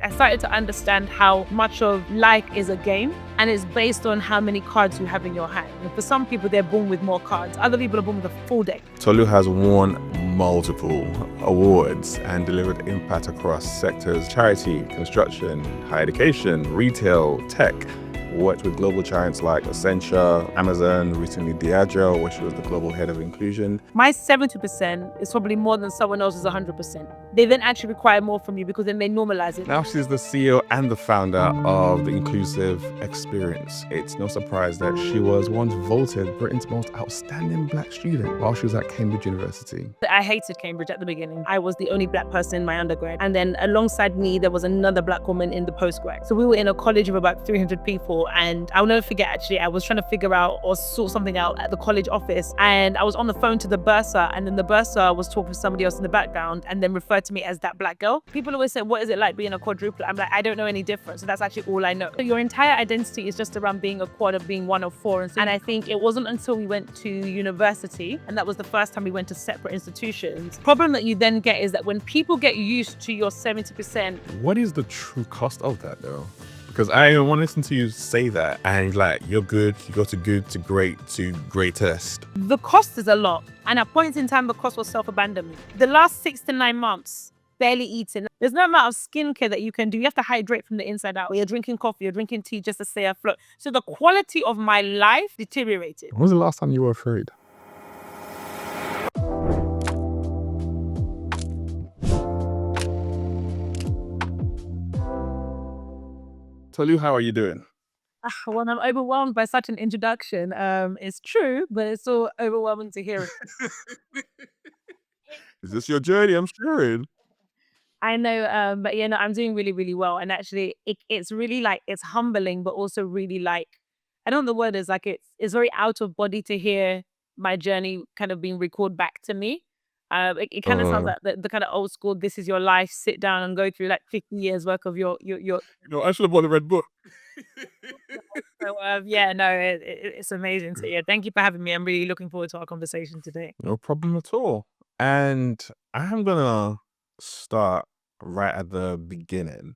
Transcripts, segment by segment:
I started to understand how much of life is a game and it's based on how many cards you have in your hand. And for some people, they're born with more cards. Other people are born with a full deck. Tolu has won multiple awards and delivered impact across sectors: charity, construction, higher education, retail, tech. Worked with global giants like Accenture, Amazon, recently Diageo, where she was the global head of inclusion. My 70% is probably more than someone else's 100%. They then actually require more from you because then they normalize it. Now she's the CEO and the founder of the Inclusive Experience. It's no surprise that she was once voted Britain's most outstanding Black student while she was at Cambridge University. I hated Cambridge at the beginning. I was the only Black person in my undergrad. And then alongside me, there was another Black woman in the postgrad. So we were in a college of about 300 people. And I'll never forget, actually, I was trying to figure out or sort something out at the college office. And I was on the phone to the bursar, and then the bursar was talking to somebody else in the background and then referred to me as that Black girl. People always say, what is it like being a quadruplet? I'm like, I don't know any different. So that's actually all I know. So your entire identity is just around being a quad, of being one of four. And I think it wasn't until we went to university, and that was the first time we went to separate institutions. Problem that you then get is that when people get used to your 70%. What is the true cost of that though? Because I want to listen to you say that and like, you're good, you go to good to greatest. The cost is a lot. And at points in time, the cost was self-abandonment. The last 6 to 9 months, barely eating. There's no amount of skincare that you can do. You have to hydrate from the inside out. You're drinking coffee, you're drinking tea just to stay afloat. So the quality of my life deteriorated. When was the last time you were afraid? Tolu, how are you doing? Well, I'm overwhelmed by such an introduction. It's true, but it's so overwhelming to hear it. Is this your journey? I'm sure. I know, but yeah, no, I'm doing really, really well. And actually, it's really like, it's humbling, but also really like, I don't know the word is like, it's very out of body to hear my journey kind of being recalled back to me. It kind of sounds like the kind of old school, this is your life, sit down and go through like 50 years worth of your. I should have bought the red book. So yeah, no, it's amazing. So yeah, thank you for having me. I'm really looking forward to our conversation today. No problem at all. And I'm gonna start right at the beginning,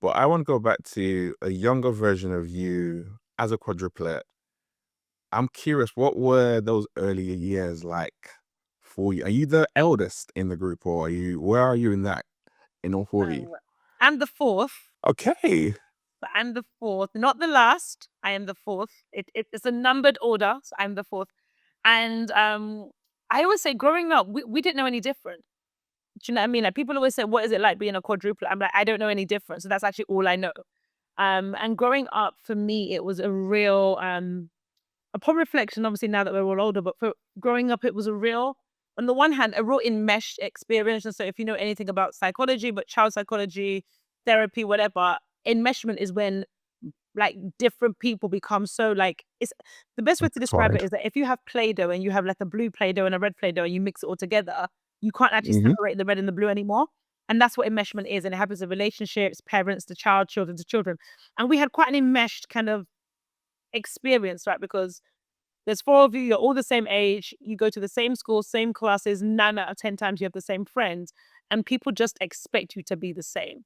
but I want to go back to a younger version of you as a quadruplet. I'm curious, what were those earlier years like for you? Are you the eldest in the group, or where are you in all four of you? I'm the fourth. Okay. But I'm the fourth, not the last. I am the fourth. It's a numbered order, so I'm the fourth. And I always say, growing up, we didn't know any different. Do you know what I mean? Like, people always say, what is it like being a quadruplet? I'm like, I don't know any different. So that's actually all I know. And growing up, for me, it was a real, upon reflection, obviously now that we're all older, but for growing up, it was a real, on the one hand, a real enmeshed experience. And so if you know anything about psychology, but child psychology, therapy, whatever, enmeshment is when like different people become so like, it's the best way to describe it is that if you have Play-Doh and you have like a blue Play-Doh and a red Play-Doh and you mix it all together, you can't actually separate the red and the blue anymore. And that's what enmeshment is. And it happens in relationships, parents to child, children to children. And we had quite an enmeshed kind of experience, right? Because there's 4 of you, you're all the same age, you go to the same school, same classes, 9 out of 10 times you have the same friends, and people just expect you to be the same.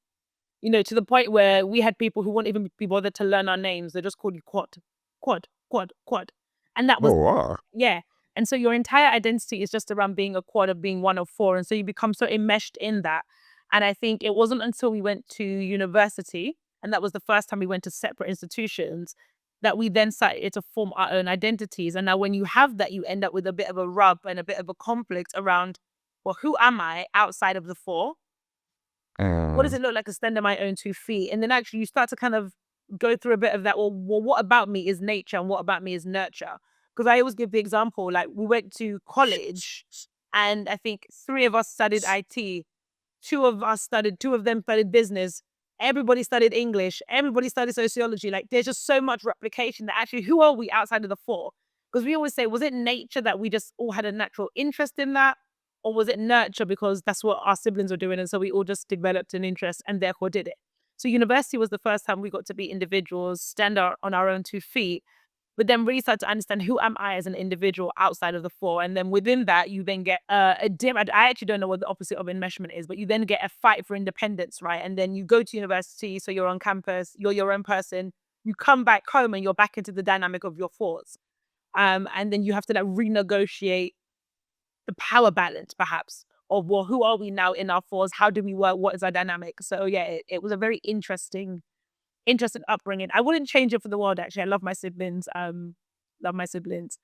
You know, to the point where we had people who wouldn't even be bothered to learn our names. They just called you quad, quad, quad, quad. And that was, wow. Yeah. And so your entire identity is just around being a quad, of being one of four. And so you become so enmeshed in that. And I think it wasn't until we went to university, and that was the first time we went to separate institutions, that we then started to form our own identities. And now when you have that, you end up with a bit of a rub and a bit of a conflict around, well, who am I outside of the four? What does it look like to stand on my own 2 feet? And then actually you start to kind of go through a bit of that, well, what about me is nature and what about me is nurture? Because I always give the example, like we went to college and I think 3 of us studied IT, 2 of them studied business, everybody studied English, everybody studied sociology. Like there's just so much replication that actually, who are we outside of the 4? Because we always say, was it nature that we just all had a natural interest in that? Or was it nurture because that's what our siblings were doing? And so we all just developed an interest and therefore did it. So university was the first time we got to be individuals, stand on our own 2 feet. but then really start to understand who am I as an individual outside of the four. And then within that, you then get a dim, I actually don't know what the opposite of enmeshment is, but you then get a fight for independence, right? And then you go to university, so you're on campus, you're your own person, you come back home and you're back into the dynamic of your fours. And then you have to like renegotiate the power balance, perhaps, of well, who are we now in our fours? How do we work? What is our dynamic? So yeah, it was a very interesting upbringing. I wouldn't change it for the world. Actually, I love my siblings. Love my siblings.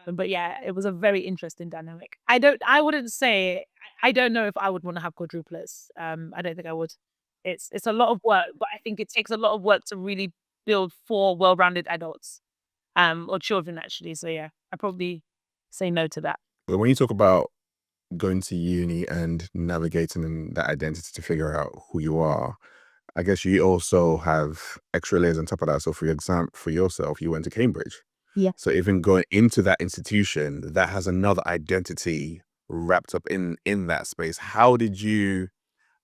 But yeah, it was a very interesting dynamic. I wouldn't say. I don't know if I would want to have quadruplets. I don't think I would. It's a lot of work, but I think it takes a lot of work to really build four well-rounded adults, or children actually. So yeah, I probably say no to that. But when you talk about going to uni and navigating that identity to figure out who you are, I guess you also have extra layers on top of that. So for example, for yourself, you went to Cambridge. Yeah. So even going into that institution, that has another identity wrapped up in that space. How did you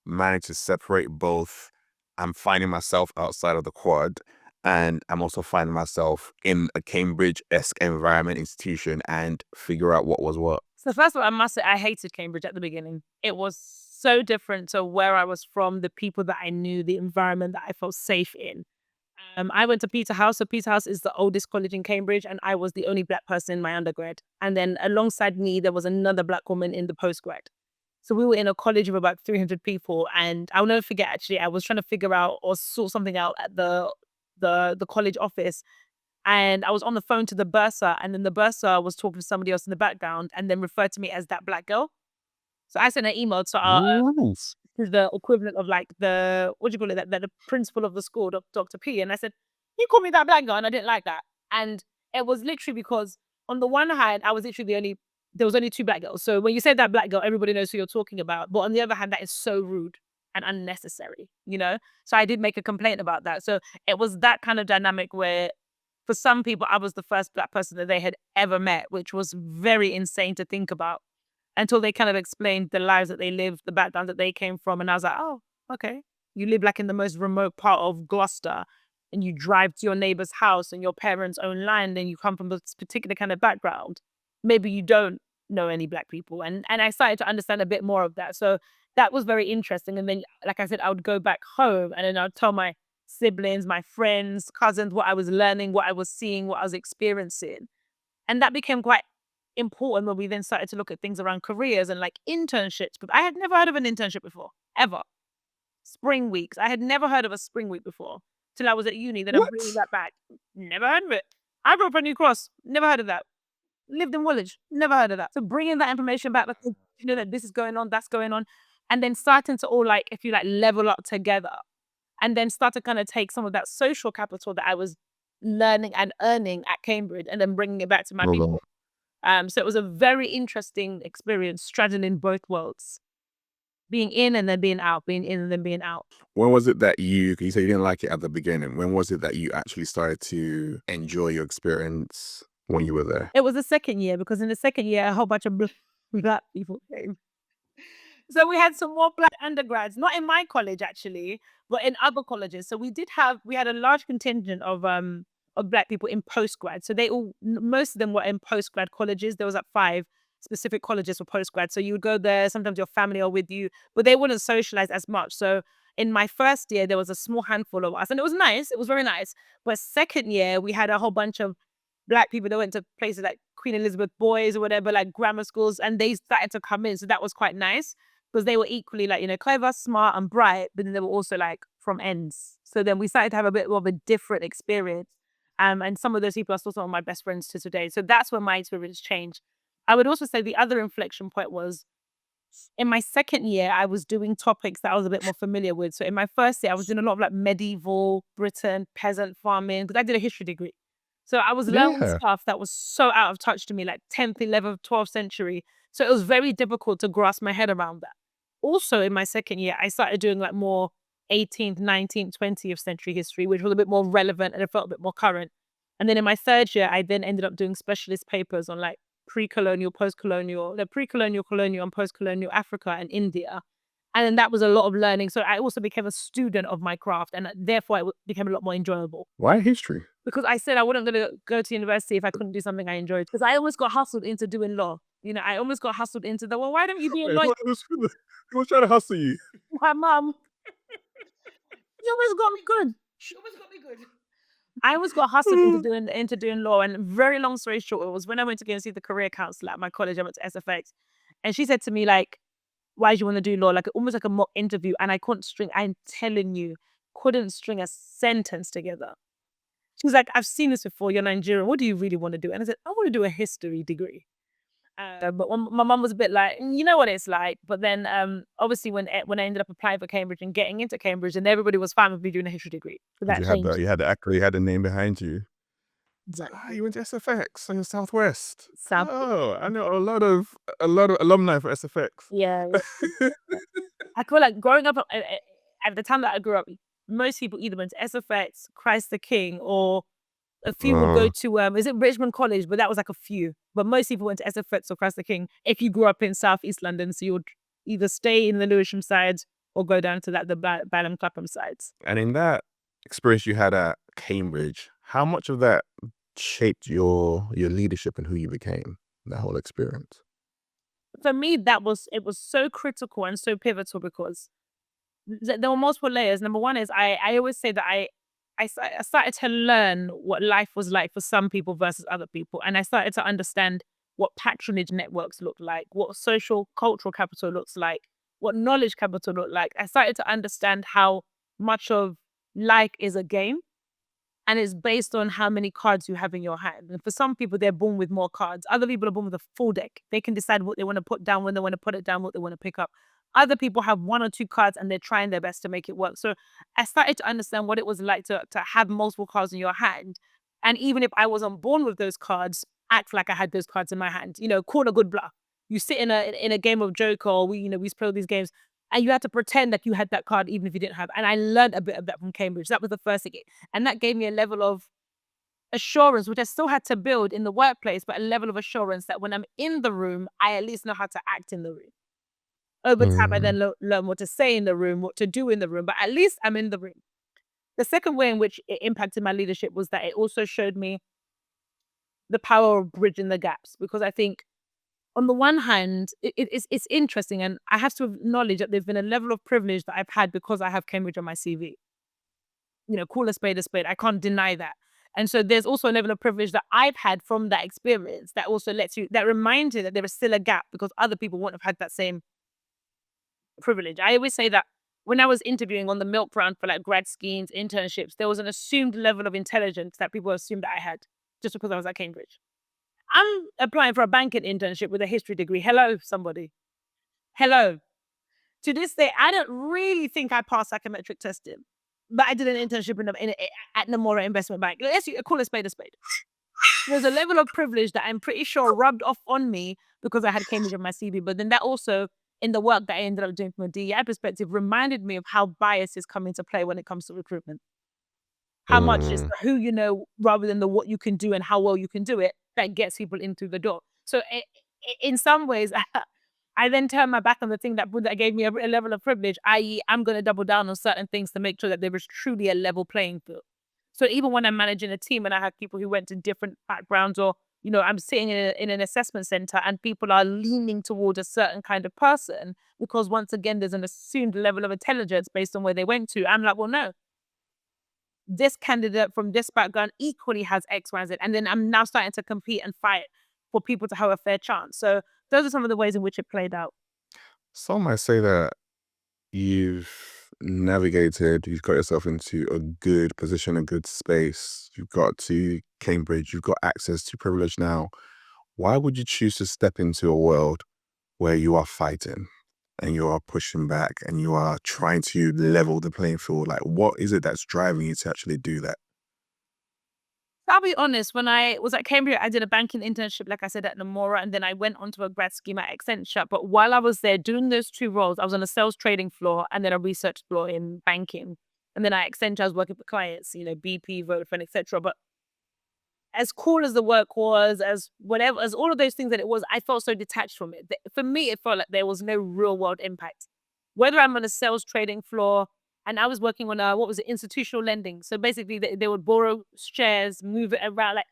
manage to separate both? I'm finding myself outside of the quad, and I'm also finding myself in a Cambridge-esque environment institution, and figure out what was what. So first of all, I must say I hated Cambridge at the beginning. It was so different to where I was from, the people that I knew, the environment that I felt safe in. I went to Peterhouse. So Peterhouse is the oldest college in Cambridge, and I was the only Black person in my undergrad. And then alongside me, there was another Black woman in the postgrad. So we were in a college of about 300 people, and I'll never forget. Actually, I was trying to figure out or sort something out at the college office, and I was on the phone to the bursar, and then the bursar was talking to somebody else in the background, and then referred to me as that Black girl. So I sent an email to our Ooh. to the equivalent of like the what do you call it, the principal of the school, Dr. P, and I said, "You called me that Black girl, and I didn't like that." And it was literally because on the one hand, I was literally the only there was only two Black girls. So when you say that Black girl, everybody knows who you're talking about. But on the other hand, that is so rude and unnecessary, you know? So I did make a complaint about that. So it was that kind of dynamic where for some people, I was the first Black person that they had ever met, which was very insane to think about until they kind of explained the lives that they lived, the background that they came from. And I was like, oh, okay. You live like in the most remote part of Gloucester and you drive to your neighbor's house and your parents own land and you come from this particular kind of background. Maybe you don't know any Black people. And I started to understand a bit more of that. So that was very interesting. And then, like I said, I would go back home and then I would tell my siblings, my friends, cousins, what I was learning, what I was seeing, what I was experiencing. And that became quite important when we then started to look at things around careers and like internships. But I had never heard of an internship before, ever. Spring weeks. I had never heard of a spring week before till I was at uni. Then I'm What? bringing that back. Never heard of it. I grew up in New Cross. Never heard of that. Lived in Woolwich. Never heard of that. So bringing that information back, like, you know, that this is going on, that's going on. And then starting to all like, if you like, level up together and then start to kind of take some of that social capital that I was learning and earning at Cambridge and then bringing it back to my people. So it was a very interesting experience straddling both worlds, being in and then being out, being in and then being out. When was it that you say you didn't like it at the beginning? When was it that you actually started to enjoy your experience when you were there? It was the second year because in the second year, a whole bunch of Black people came. So we had some more Black undergrads, not in my college actually, but in other colleges. So we had a large contingent of Black people in postgrad. So most of them were in postgrad colleges. There was like 5 specific colleges for postgrad. So you would go there, sometimes your family are with you, but they wouldn't socialize as much. So in my first year, there was a small handful of us and it was nice. It was very nice. But second year, we had a whole bunch of Black people that went to places like Queen Elizabeth Boys or whatever, like grammar schools, and they started to come in. So that was quite nice because they were equally like, you know, clever, smart, and bright, but then they were also like from ends. So then we started to have a bit of a different experience. And some of those people are still some of my best friends to today. So that's when my experience changed. I would also say the other inflection point was in my second year, I was doing topics that I was a bit more familiar with. So in my first year, I was doing a lot of like medieval Britain, peasant farming, because I did a history degree. So I was learning Yeah. stuff that was so out of touch to me, like 10th, 11th, 12th century. So it was very difficult to grasp my head around that. Also, in my second year, I started doing like more 18th, 19th, 20th century history, which was a bit more relevant and it felt a bit more current. And then in my third year, I then ended up doing specialist papers on like pre-colonial, post-colonial, the pre-colonial, colonial, and post-colonial Africa and India. And then that was a lot of learning. So I also became a student of my craft, and therefore it became a lot more enjoyable. Why history? Because I said I wasn't going to go to university if I couldn't do something I enjoyed. Because I almost got hustled into doing law. You know, I almost got hustled into well, why don't you be a Wait, lawyer? who was trying to hustle you? My mum, she always got me good. She always got me good. I always got hustled into doing law. And very long story short, it was when I went to go and see the career counselor at my college. I went to SFX, and she said to me like, "Why do you want to do law?" Like almost like a mock interview. And I couldn't string. I'm telling you, couldn't string a sentence together. She was like, "I've seen this before. You're Nigerian. What do you really want to do?" And I said, "I want to do a history degree." But when my mum was a bit like, you know what it's like. But then, obviously, when I ended up applying for Cambridge and getting into Cambridge, and everybody was fine with me doing a history degree, so that changed. You had the accolade, you had the name behind you. Exactly. You went to SFX, so you're Southwest. South. Oh, I know a lot of alumni for SFX. Yeah. I feel like growing up at the time that I grew up, most people either went to SFX, Christ the King, or a few would go to is it Richmond College? But that was like a few. But most people went to SFX or Christ the King if you grew up in South East London. So you would either stay in the Lewisham side or go down to the Balham Clapham sides. And in that experience you had at Cambridge, how much of that shaped your leadership and who you became? That whole experience. For me, it was so critical and so pivotal because there were multiple layers. Number one is I always say that I started to learn what life was like for some people versus other people. And I started to understand what patronage networks look like, what social cultural capital looks like, what knowledge capital look like. I started to understand how much of life is a game, and it's based on how many cards you have in your hand. And for some people, they're born with more cards. Other people are born with a full deck. They can decide what they want to put down, when they want to put it down, what they want to pick up. Other people have one or two cards and they're trying their best to make it work. So I started to understand what it was like to have multiple cards in your hand. And even if I wasn't born with those cards, act like I had those cards in my hand. You know, call a good bluff. You sit in a game of Joker, or we used to play these games, and you had to pretend that you had that card even if you didn't have. And I learned a bit of that from Cambridge. That was the first thing. And that gave me a level of assurance, which I still had to build in the workplace, but a level of assurance that when I'm in the room, I at least know how to act in the room. Over time, I then learn what to say in the room, what to do in the room, but at least I'm in the room. The second way in which it impacted my leadership was that it also showed me the power of bridging the gaps. Because I think, on the one hand, it's interesting, and I have to acknowledge that there's been a level of privilege that I've had because I have Cambridge on my CV. You know, call a spade a spade. I can't deny that. And so there's also a level of privilege that I've had from that experience that also that reminds you that there is still a gap because other people wouldn't have had that same privilege. I always say that when I was interviewing on the milk round for like grad schemes, internships, there was an assumed level of intelligence that people assumed that I had just because I was at Cambridge. I'm applying for a banking internship with a history degree. Hello, somebody. Hello. To this day, I don't really think I passed psychometric testing, but I did an internship at Nomura Investment Bank. Let's call a spade a spade. There's a level of privilege that I'm pretty sure rubbed off on me because I had Cambridge on my CV. But then that also, in the work that I ended up doing from a DEI perspective, reminded me of how biases come into play when it comes to recruitment. How much is the who you know rather than the what you can do and how well you can do it that gets people in through the door. So in some ways, I then turned my back on the thing that gave me a level of privilege, i.e. I'm going to double down on certain things to make sure that there is truly a level playing field. So even when I'm managing a team and I have people who went to different backgrounds, or, I'm sitting in an assessment center and people are leaning towards a certain kind of person because once again, there's an assumed level of intelligence based on where they went to. I'm like, well, no, this candidate from this background equally has X, Y, Z. And then I'm now starting to compete and fight for people to have a fair chance. So those are some of the ways in which it played out. Some might say that you've you've got yourself into a good position, a good space. You've got to Cambridge, you've got access to privilege now. Why would you choose to step into a world where you are fighting and you are pushing back and you are trying to level the playing field? Like, what is it that's driving you to actually do that? I'll be honest, when I was at Cambridge, I did a banking internship, like I said, at Nomura, and then I went onto a grad scheme at Accenture. But while I was there doing those two roles, I was on a sales trading floor and then a research floor in banking. And then at Accenture, I was working for clients, BP, Vodafone, etc. But as cool as the work was, as whatever, as all of those things that it was, I felt so detached from it. For me, it felt like there was no real world impact. whether I'm on a sales trading floor, and I was working on what was it, institutional lending. So basically, they would borrow shares, move it around. Like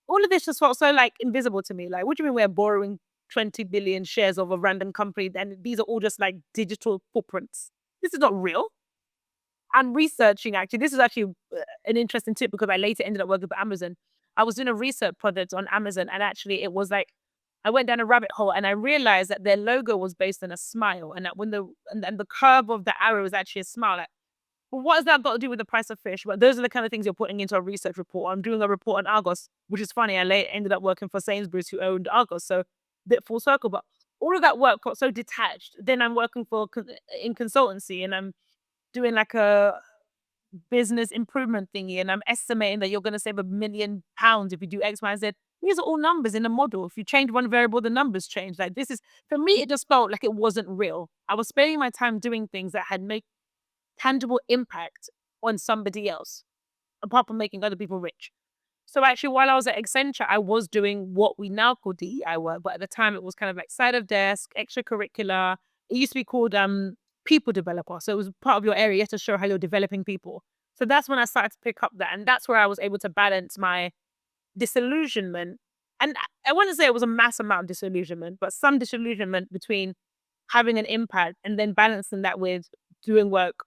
all of this just felt so like invisible to me. Like, what do you mean we're borrowing 20 billion shares of a random company? And these are all just like digital footprints. This is not real. And researching, actually, this is actually an interesting tip because I later ended up working for Amazon. I was doing a research project on Amazon, and actually, it was like I went down a rabbit hole and I realized that their logo was based on a smile, and that when and the curve of the arrow was actually a smile. Like, well, what has that got to do with the price of fish? But those are the kind of things you're putting into a research report. I'm doing a report on Argos, which is funny. I later ended up working for Sainsbury's, who owned Argos, so bit full circle. But all of that work got so detached. Then I'm working in consultancy, and I'm doing like a business improvement thingy, and I'm estimating that you're going to save £1 million if you do X, Y, and Z. These are all numbers in a model. If you change one variable, the numbers change. Like this is for me, it just felt like it wasn't real. I was spending my time doing things that had made tangible impact on somebody else, apart from making other people rich. So actually, while I was at Accenture, I was doing what we now call DEI work, but at the time it was kind of like side of desk, extracurricular. It used to be called people developer. So it was part of your area. You have to show how you're developing people. So that's when I started to pick up that, and that's where I was able to balance my disillusionment. And I wouldn't say it was a mass amount of disillusionment, but some disillusionment between having an impact and then balancing that with doing work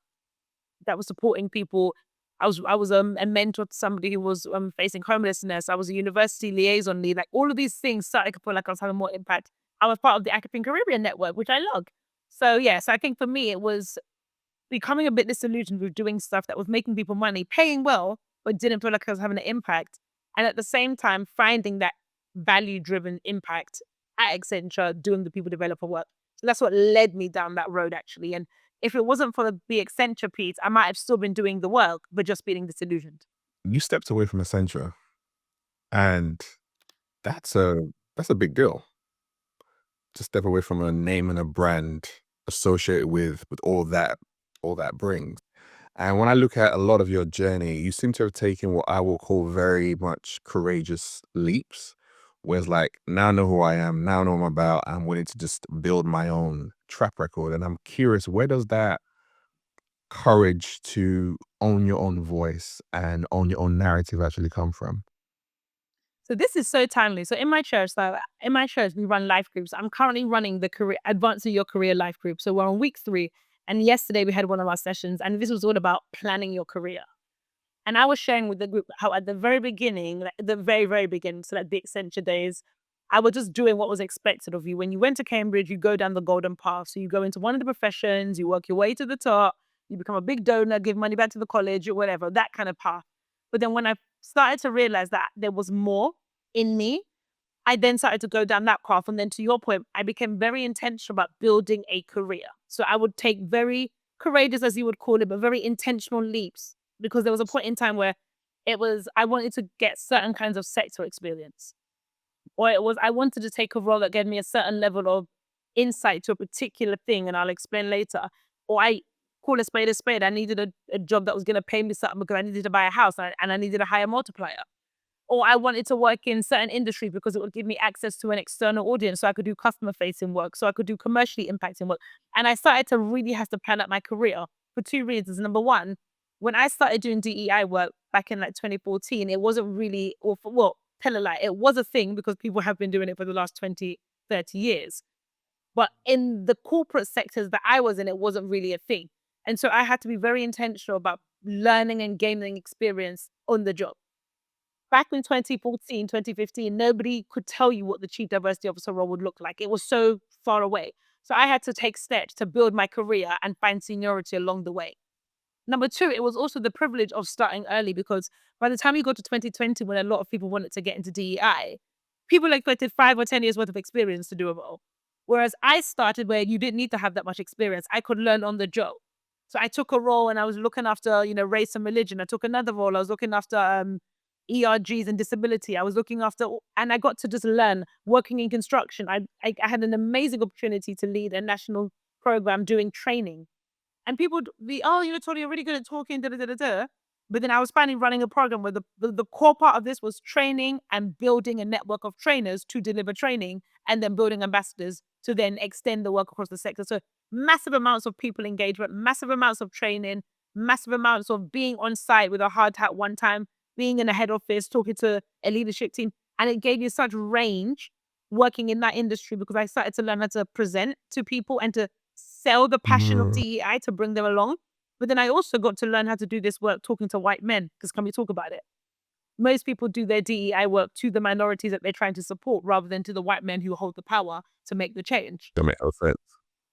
that was supporting people. I was a mentor to somebody who was facing homelessness. I was a university liaison lead. Like all of these things started to feel like I was having more impact. I was part of the African Caribbean network, which I love. So yes, I think for me it was becoming a bit disillusioned with doing stuff that was making people money, paying well, but didn't feel like I was having an impact. And at the same time, finding that value driven impact at Accenture doing the people developer work. So that's what led me down that road actually. And if it wasn't for the Accenture piece, I might have still been doing the work, but just feeling disillusioned. You stepped away from Accenture, and that's a big deal. To step away from a name and a brand associated with all that brings. And when I look at a lot of your journey, you seem to have taken what I will call very much courageous leaps. Whereas like now I know who I am, now I know what I'm about, I'm willing to just build my own track record. And I'm curious, where does that courage to own your own voice and own your own narrative actually come from? So this is so timely. So in my church, we run life groups. I'm currently running the career advancing your career life group. So we're on week 3. And yesterday we had one of our sessions, and this was all about planning your career. And I was sharing with the group how at the very beginning, like the very, very beginning, so like the Accenture days, I was just doing what was expected of you. When you went to Cambridge, you go down the golden path. So you go into one of the professions, you work your way to the top, you become a big donor, give money back to the college or whatever, that kind of path. But then when I started to realize that there was more in me, I then started to go down that path. And then to your point, I became very intentional about building a career. So I would take very courageous, as you would call it, but very intentional leaps because there was a point in time where I wanted to get certain kinds of sector experience, or it was I wanted to take a role that gave me a certain level of insight to a particular thing, and I'll explain later. Or I call a spade a spade. I needed a job that was going to pay me something because I needed to buy a house and I needed a higher multiplier. Or I wanted to work in certain industries because it would give me access to an external audience so I could do customer facing work, so I could do commercially impacting work. And I started to really have to plan out my career for 2 reasons. Number one, when I started doing DEI work back in like 2014, it wasn't really, tell a lie, it was a thing because people have been doing it for the last 20, 30 years. But in the corporate sectors that I was in, it wasn't really a thing. And so I had to be very intentional about learning and gaining experience on the job. Back in 2014, 2015, nobody could tell you what the chief diversity officer role would look like. It was so far away. So I had to take steps to build my career and find seniority along the way. Number two, it was also the privilege of starting early because by the time you got to 2020, when a lot of people wanted to get into DEI, people expected 5 or 10 years worth of experience to do a role. Whereas I started where you didn't need to have that much experience. I could learn on the job. So I took a role and I was looking after, race and religion. I took another role. I was looking after ERGs and disability. I was looking after, and I got to just learn working in construction. I had an amazing opportunity to lead a national program doing training. And people would be, oh, Tony, you're really good at talking, da da da da da. But then I was finally running a program where the core part of this was training and building a network of trainers to deliver training and then building ambassadors to then extend the work across the sector. So massive amounts of people engagement, massive amounts of training, massive amounts of being on site with a hard hat one time, being in a head office, talking to a leadership team. And it gave me such range working in that industry because I started to learn how to present to people and to sell the passion of Mm. DEI to bring them along. But then I also got to learn how to do this work talking to white men because can we talk about it? Most people do their DEI work to the minorities that they're trying to support rather than to the white men who hold the power to make the change. That makes no sense.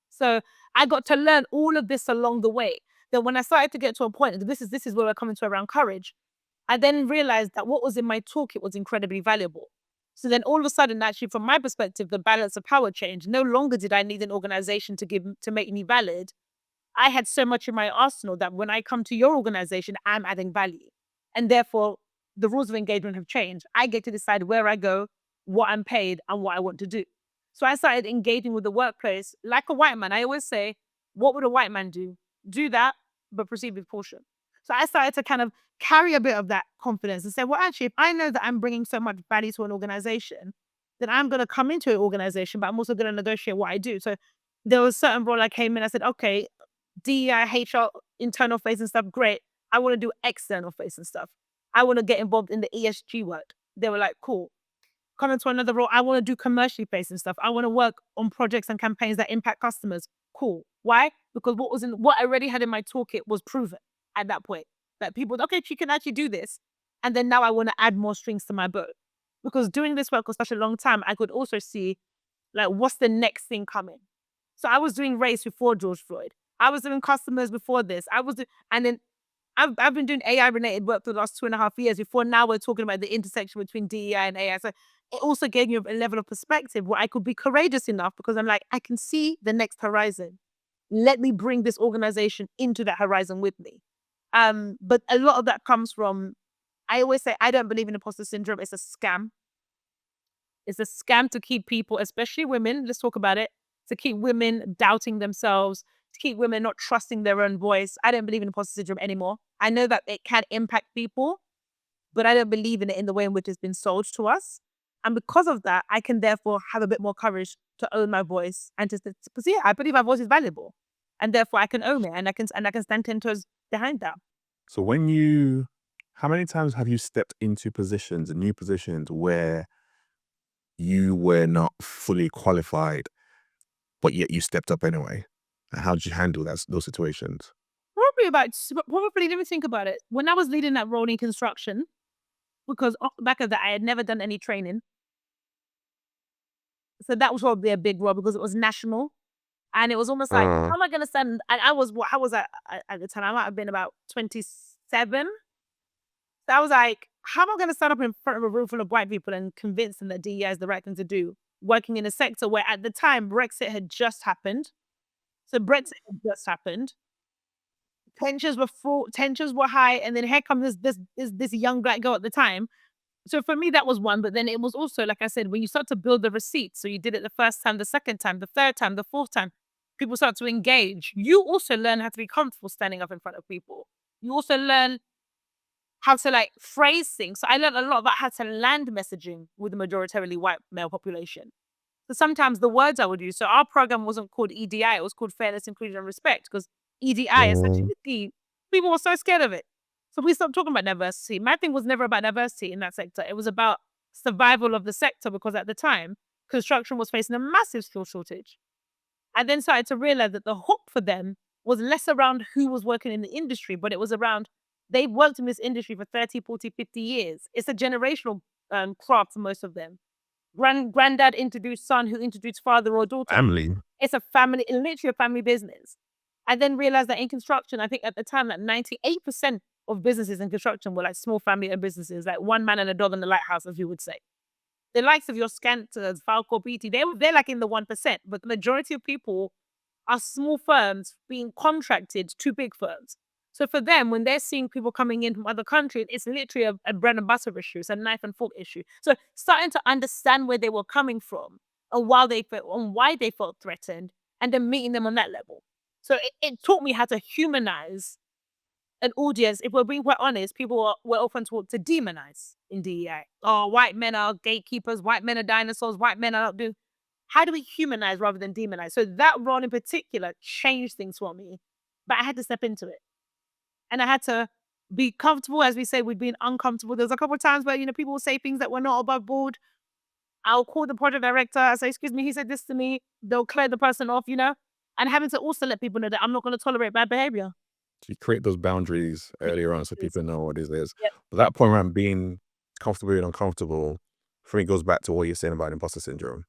So I got to learn all of this along the way. Then when I started to get to a point, this is where we're coming to around courage. I then realized that what was in my toolkit was incredibly valuable. So then all of a sudden, actually, from my perspective, the balance of power changed. No longer did I need an organization to make me valid. I had so much in my arsenal that when I come to your organization, I'm adding value. And therefore, the rules of engagement have changed. I get to decide where I go, what I'm paid, and what I want to do. So I started engaging with the workplace like a white man. I always say, what would a white man do? Do that, but proceed with caution. So I started to kind of carry a bit of that confidence and say, well, actually, if I know that I'm bringing so much value to an organization, then I'm going to come into an organization, but I'm also going to negotiate what I do. So there was a certain role I came in, I said, okay, DEI, HR, internal facing stuff, great. I want to do external facing stuff. I want to get involved in the ESG work. They were like, cool. Coming to another role, I want to do commercially facing stuff. I want to work on projects and campaigns that impact customers. Cool. Why? Because what I already had in my toolkit was proven at that point. That people, okay, she can actually do this. And then now I want to add more strings to my bow. Because doing this work for such a long time, I could also see like what's the next thing coming. So I was doing race before George Floyd. I was doing customers before this. And then I've been doing AI related work for the last 2.5 years before now we're talking about the intersection between DEI and AI. So it also gave me a level of perspective where I could be courageous enough because I'm like, I can see the next horizon. Let me bring this organization into that horizon with me. But a lot of that comes from, I always say, I don't believe in imposter syndrome. It's a scam. It's a scam to keep people, especially women, let's talk about it, to keep women doubting themselves, to keep women not trusting their own voice. I don't believe in imposter syndrome anymore. I know that it can impact people, but I don't believe in it in the way in which it's been sold to us. And because of that, I can therefore have a bit more courage to own my voice and because yeah, I believe my voice is valuable. And therefore I can own it and I can stand 10 toes behind that. So how many times have you stepped into positions, new positions where you were not fully qualified, but yet you stepped up anyway? And how did you handle those situations? Probably, let me think about it. When I was leading that role in construction, because off the back of that, I had never done any training. So that was probably a big role because it was national. And it was almost like, Uh, how am I going to stand? And how was I at the time? I might have been about 27. So I was like, how am I going to stand up in front of a room full of white people and convince them that DEI is the right thing to do? Working in a sector where at the time Brexit had just happened. So Brexit had just happened. Tensions were high, and then here comes this young black girl at the time. So for me, that was one. But then it was also, like I said, when you start to build the receipts, so you did it the first time, the second time, the third time, the fourth time, people start to engage. You also learn how to be comfortable standing up in front of people. You also learn how to like phrase things. So I learned a lot about how to land messaging with the majoritarily white male population. So sometimes the words I would use. So our program wasn't called EDI; it was called Fairness, Inclusion, and Respect because EDI, essentially, mm, the D, people were so scared of it. So we stopped talking about diversity. My thing was never about diversity in that sector. It was about survival of the sector because at the time, construction was facing a massive skill shortage. I then started to realize that the hook for them was less around who was working in the industry, but it was around they've worked in this industry for 30, 40, 50 years. It's a generational craft for most of them. Granddad introduced son who introduced father or daughter. family. It's literally a family business. I then realized that in construction, I think at the time, that 98% of businesses in construction were like small family owned businesses, like one man and a dog in the lighthouse, as you would say. The likes of your Scanters, Falco, BT, they're like in the 1%, but the majority of people are small firms being contracted to big firms. So for them, when they're seeing people coming in from other countries, it's literally a bread and butter issue. It's a knife and fork issue. So starting to understand where they were coming from and why they felt threatened, and then meeting them on that level. So it taught me how to humanize an audience. If we're being quite honest, were often taught to demonize in DEI. Oh, white men are gatekeepers. White men are dinosaurs. White men are not doing. How do we humanize rather than demonize? So that role in particular changed things for me, but I had to step into it. And I had to be comfortable, as we say, with being uncomfortable. There's a couple of times where, people will say things that were not above board. I'll call the project director. I say, excuse me, he said this to me. They'll clear the person off, and having to also let people know that I'm not going to tolerate bad behavior. So you create those boundaries Create earlier on so boundaries. people know what it is. Yep. But that point around being comfortable and uncomfortable, for me, goes back to what you're saying about imposter syndrome.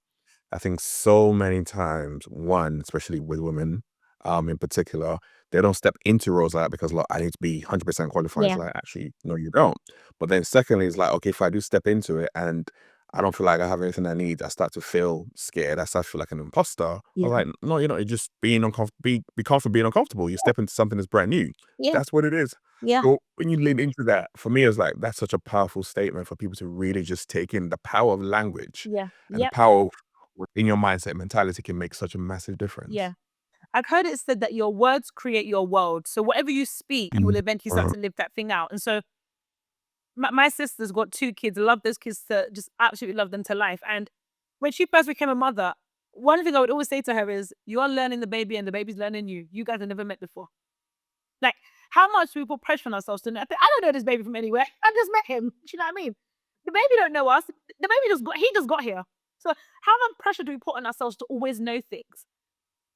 I think so many times, one, especially with women, in particular, they don't step into roles like that because, like, I need to be 100% qualified. It's Yeah. like, actually, no, you don't. But then secondly, it's like, okay, if I do step into it and I don't feel like I have everything I need, I start to feel scared. I start to feel like an imposter. I Yeah. was like, no, you're not. You're just being uncomfortable. Be comfortable being uncomfortable. You step into something that's brand new. Yeah. That's what it is. Yeah. So when you lean into that, for me, it's like, that's such a powerful statement for people to really just take in the power of language Yeah. and the Yep. power of in your mindset mentality can make such a massive difference. Yeah. I've heard it said that your words create your world. So whatever you speak, you will eventually start to live that thing out. And so my sister's got 2 kids, love those kids to just absolutely love them to life. And when she first became a mother, one thing I would always say to her is, you're learning the baby and the baby's learning you. You guys have never met before. Like, how much do we put pressure on ourselves to know? I don't know this baby from anywhere. I just met him. Do you know what I mean? The baby don't know us. The baby he just got here. So how much pressure do we put on ourselves to always know things?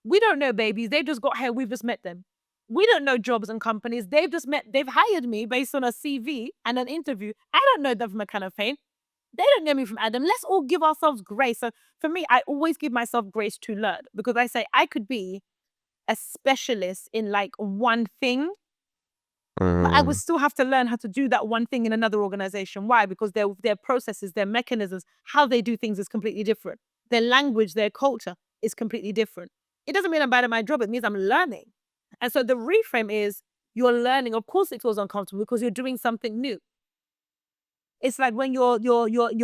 We don't know babies. They've just got here. We've just met them. We don't know jobs and companies. They've hired me based on a CV and an interview. I don't know them from a can of paint. They don't know me from Adam. Let's all give ourselves grace. So for me, I always give myself grace to learn because I say I could be a specialist in like one thing, but I would Mm. still have to learn how to do that one thing in another organization. Why? Because their processes, their mechanisms, how they do things is completely different. Their language, their culture is completely different. It doesn't mean I'm bad at my job. It means I'm learning. And so the reframe is you're learning. Of course, it feels uncomfortable because you're doing something new. It's like when you're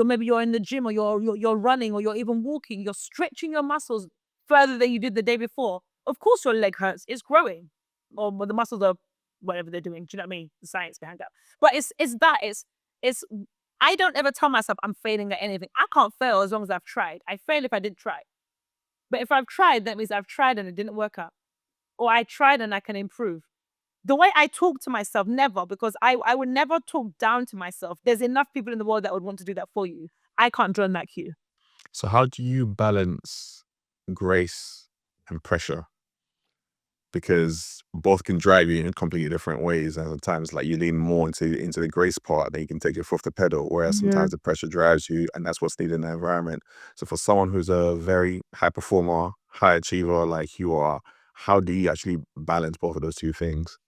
maybe you're in the gym or you're running or you're even walking, you're stretching your muscles further than you did the day before. Of course, your leg hurts. It's growing, or the muscles are whatever they're doing. Do you know what I mean? The science behind that. But it's. I don't ever tell myself I'm failing at anything. I can't fail as long as I've tried. I fail if I didn't try. But if I've tried, that means I've tried and it didn't work out, or I tried and I can improve. The way I talk to myself, never, because I would never talk down to myself. There's enough people in the world that would want to do that for you. I can't join that queue. So how do you balance grace and pressure? Because both can drive you in completely different ways. And sometimes like you lean more into the grace part, then you can take your foot off the pedal. Whereas Yeah. sometimes the pressure drives you and that's what's needed in the environment. So for someone who's a very high performer, high achiever like you are, how do you actually balance both of those two things?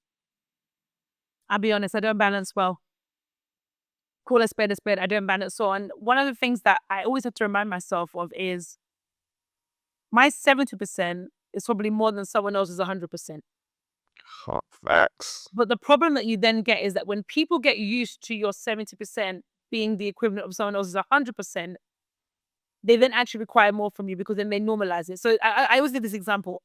I'll be honest, I don't balance well. Call a spade a spade. I don't balance so. And one of the things that I always have to remind myself of is my 70% is probably more than someone else's 100%. Hot facts. But the problem that you then get is that when people get used to your 70% being the equivalent of someone else's 100%, they then actually require more from you because then they normalize it. So I always give this example.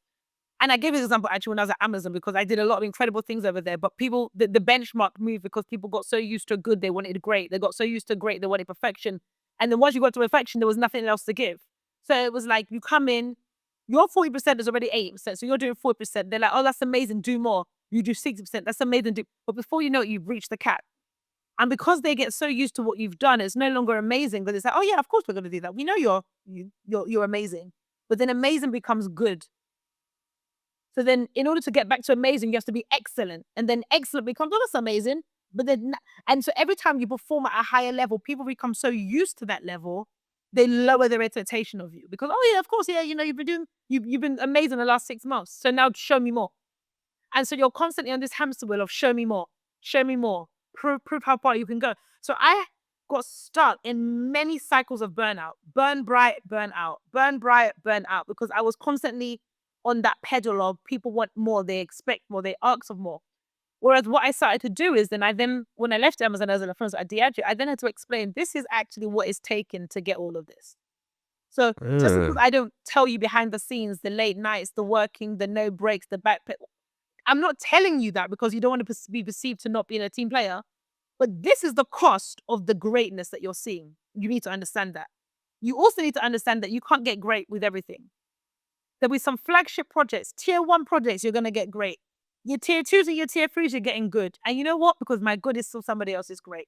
And I gave this example actually when I was at Amazon because I did a lot of incredible things over there. But people, the benchmark moved because people got so used to good, they wanted great. They got so used to great, they wanted perfection. And then once you got to perfection, there was nothing else to give. So it was like you come in, your 40% is already 80%. So you're doing 40%. They're like, oh, that's amazing. Do more. You do 60%. That's amazing. But before you know it, you've reached the cap. And because they get so used to what you've done, it's no longer amazing. But it's like, oh yeah, of course we're going to do that. We know you're amazing. But then amazing becomes good. So then in order to get back to amazing, you have to be excellent. And then excellent becomes, oh, that's amazing. But then, and so every time you perform at a higher level, people become so used to that level, they lower their expectation of you. Because, oh yeah, of course, yeah, you've been amazing the last 6 months. So now show me more. And so you're constantly on this hamster wheel of show me more, prove how far you can go. So I got stuck in many cycles of burnout, burn bright, burn out, burn bright, burn out, because I was constantly on that pedal of people want more, they expect more, they ask of more. Whereas what I started to do is when I left Amazon as a friend at Diageo, I then had to explain this is actually what it's taken to get all of this. So just because Mm. I don't tell you behind the scenes, the late nights, the working, the no breaks, the back, I'm not telling you that because you don't want to be perceived to not being a team player. But this is the cost of the greatness that you're seeing. You need to understand that. you also need to understand that you can't get great with everything. There'll be some flagship projects, tier 1 projects, you're going to get great. Your tier 2s and your tier 3s, you're getting good. And you know what? Because my good is still somebody else's great.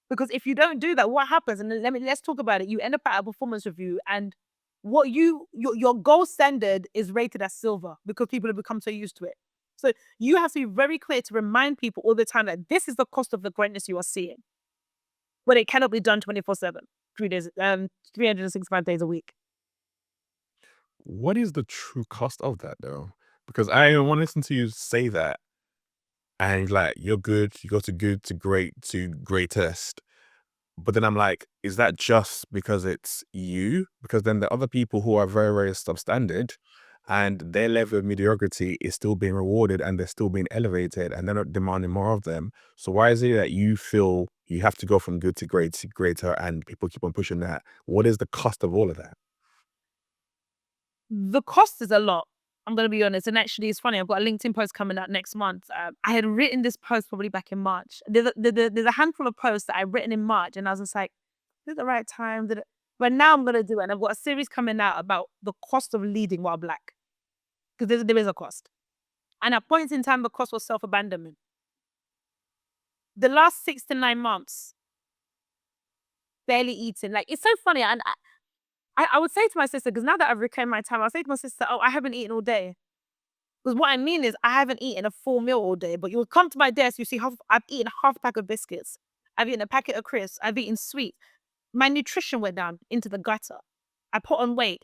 Because if you don't do that, what happens? And let's talk about it. You end up at a performance review, and what your gold standard is rated as silver because people have become so used to it. So you have to be very clear to remind people all the time that this is the cost of the greatness you are seeing. But it cannot be done 24/7, 3 days, 365 days a week. What is the true cost of that though? Because I want to listen to you say that, and like you're good, you go to good to greatest. But then I'm like, is that just because it's you? Because then the other people who are very, very substandard and their level of mediocrity is still being rewarded and they're still being elevated and they're not demanding more of them. So why is it that you feel you have to go from good to great to greater and people keep on pushing that? What is the cost of all of that? The cost is a lot. I'm going to be honest. And actually, it's funny. I've got a LinkedIn post coming out next month. I had written this post probably back in March. There's a handful of posts that I've written in March, and I was just like, is it the right time? But now I'm going to do it. And I've got a series coming out about the cost of leading while Black. Because there is a cost. And at points in time, the cost was self-abandonment. The last 6 to 9 months, barely eating. Like, it's so funny. And I would say to my sister, because now that I've reclaimed my time, I'll say to my sister, oh, I haven't eaten all day. Because what I mean is I haven't eaten a full meal all day, but you'll come to my desk, you see I've eaten half a pack of biscuits. I've eaten a packet of crisps. I've eaten sweets. My nutrition went down into the gutter. I put on weight.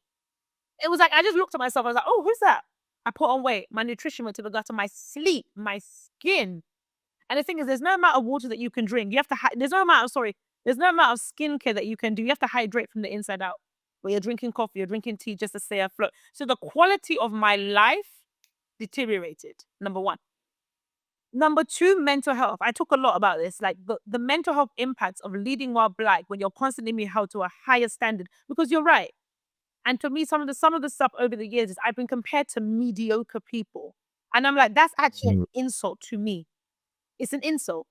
It was like, I just looked at myself. I was like, oh, who's that? I put on weight. My nutrition went to the gutter. My sleep, my skin. And the thing is, there's no amount of water that you can drink. You have to, there's no amount of skincare that you can do. You have to hydrate from the inside out. Where you're drinking coffee, you're drinking tea just to stay afloat. So the quality of my life deteriorated, number one. Number two, mental health. I talk a lot about this, like the mental health impacts of leading while Black when you're constantly being held to a higher standard. Because you're right. And to me, some of the stuff over the years is I've been compared to mediocre people. And I'm like, that's actually an Mm. insult to me. It's an insult.